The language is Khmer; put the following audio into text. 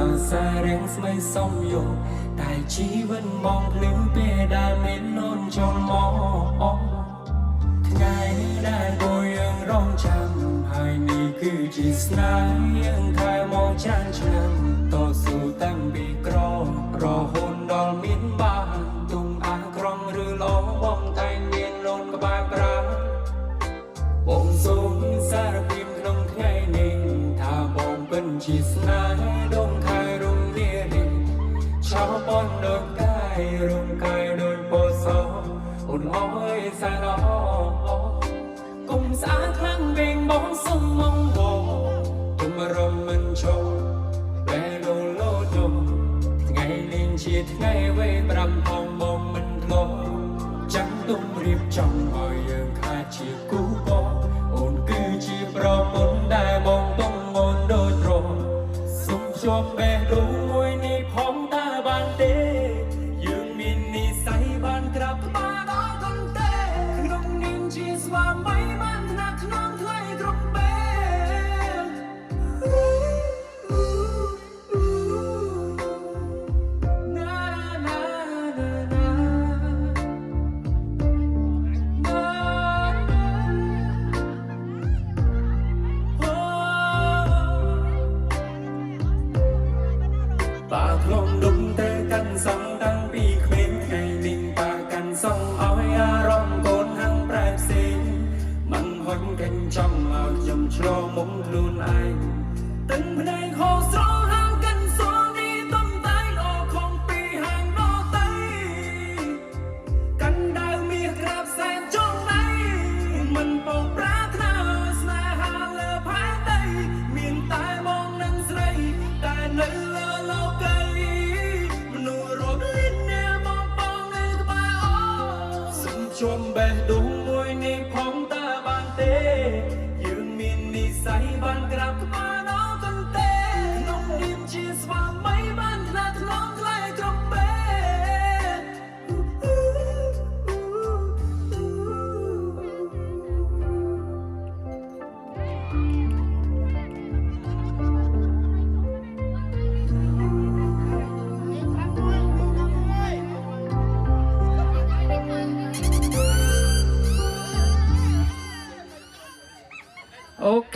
ដល់សាររៀងស្មីសុំយកតែជីវិតមងភ្លឺពេលដែលមាននូនចូលមកថ្ងៃដែលពួកយើងរងចាំហើយនេះគឺជាស្នេហ៍យើងខែមកច្រើនឆ្នាំតស៊ូតាំងពីក្ររហូតដល់មានបានទុំអាក្រងឬល្អបងតែមានលូនក្បែរប្រាបងសូមសារពីក្នុងថ្ងៃនេះថាបងពិនជាស្នេហ៍ដងខែរំលានេះឆោបនដូចកាយរំកាយដូចពោសអូនអើយសារអគុំស្អាតខ្លាំងវិញបងសុំមកបងទុំរំមិនឈប់បែរលោលោជុំថ្ងៃលេងជាថ្ងៃវេប្រាំផងបងមិនធ្លាប់ចាំទុំរៀបចំឲ្យយើងខាតជាគូបងអូនគឺជាប្រពន្ធដែលបងទុំអូនដូចរងសុំជាប់បែរដួងមួយនេះផង